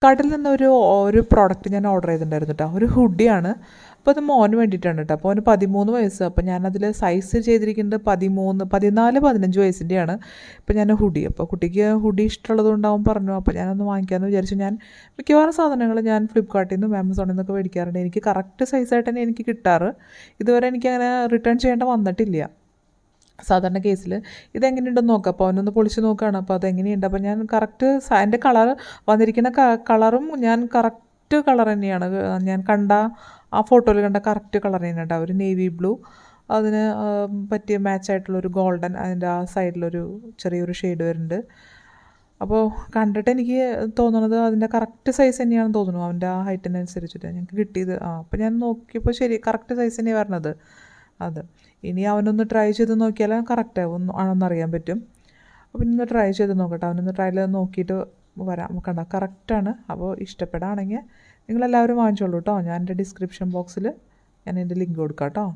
ഫ്ലിപ്കാർട്ടിൽ നിന്നൊരു ഒരു പ്രോഡക്റ്റ് ഞാൻ ഓർഡർ ചെയ്തിട്ടുണ്ടായിരുന്നു കേട്ടോ. ഒരു ഹുഡിയാണ്. അപ്പോൾ അത് മോന് വേണ്ടിയിട്ടാണ് കേട്ടോ. അപ്പോൾ അവന് 13 വയസ്സ്. അപ്പോൾ ഞാനതിൽ സൈസ് ചെയ്തിരിക്കുന്നത് 14, 15 വയസ്സിൻ്റെയാണ്. അപ്പോൾ ഞാൻ ഹുഡി, അപ്പോൾ കുട്ടിക്ക് ഹുഡി ഇഷ്ടമുള്ളത് കൊണ്ടാവും പറഞ്ഞു. അപ്പോൾ ഞാനൊന്ന് വാങ്ങിക്കാമെന്ന് വിചാരിച്ചു. ഞാൻ മിക്കവാറും സാധനങ്ങൾ ഞാൻ ഫ്ലിപ്കാർട്ടിൽ നിന്നും ആമസോണിൽ നിന്നൊക്കെ മേടിക്കാറുണ്ട്. എനിക്ക് കറക്റ്റ് സൈസായിട്ട് തന്നെ എനിക്ക് കിട്ടാറ്. ഇതുവരെ എനിക്കങ്ങനെ റിട്ടേൺ ചെയ്യേണ്ട വന്നിട്ടില്ല സാധാരണ കേസിൽ. ഇതെങ്ങനെയുണ്ടെന്ന് നോക്കാം. അപ്പോൾ അവനൊന്ന് പൊളിച്ച് നോക്കുകയാണ്. അപ്പോൾ അതെങ്ങനെയുണ്ട്, അപ്പോൾ ഞാൻ കറക്റ്റ് എൻ്റെ കളർ വന്നിരിക്കുന്ന കളറും ഞാൻ കറക്റ്റ് കളർ തന്നെയാണ് ഞാൻ കണ്ട ആ ഫോട്ടോയിൽ കണ്ട കറക്റ്റ് കളർ തന്നെയാണ് കേട്ടോ. ഒരു നേവി ബ്ലൂ, അതിന് പറ്റിയ മാച്ചായിട്ടുള്ളൊരു ഗോൾഡൻ, അതിൻ്റെ ആ സൈഡിലൊരു ചെറിയൊരു ഷെയ്ഡ് വരുന്നുണ്ട്. അപ്പോൾ കണ്ടിട്ട് എനിക്ക് തോന്നുന്നത് അതിൻ്റെ കറക്റ്റ് സൈസ് തന്നെയാണെന്ന് തോന്നുന്നു. അവൻ്റെ ആ ഹൈറ്റിനനുസരിച്ചിട്ട് ഞങ്ങൾക്ക് കിട്ടിയത്. അപ്പോൾ ഞാൻ നോക്കിയപ്പോൾ ശരി കറക്റ്റ് സൈസ് തന്നെയാണ് വരണത്. അത് ഇനി അവനൊന്ന് ട്രൈ ചെയ്ത് നോക്കിയാൽ കറക്റ്റ് ആണെന്നറിയാൻ പറ്റും. അപ്പോൾ ഇന്ന് ട്രൈ ചെയ്ത് നോക്കട്ടെ. അവനൊന്ന് ട്രൈ ചെയ്ത് നോക്കിയിട്ട് വരാം. കണ്ട കറക്റ്റാണ്. അപ്പോൾ ഇഷ്ടപ്പെടുകയാണെങ്കിൽ നിങ്ങളെല്ലാവരും വാങ്ങിച്ചോളൂ കേട്ടോ. ഞാൻ എൻ്റെ ഡിസ്ക്രിപ്ഷൻ ബോക്സിൽ ഞാൻ എൻ്റെ ലിങ്ക് കൊടുക്കാം കേട്ടോ.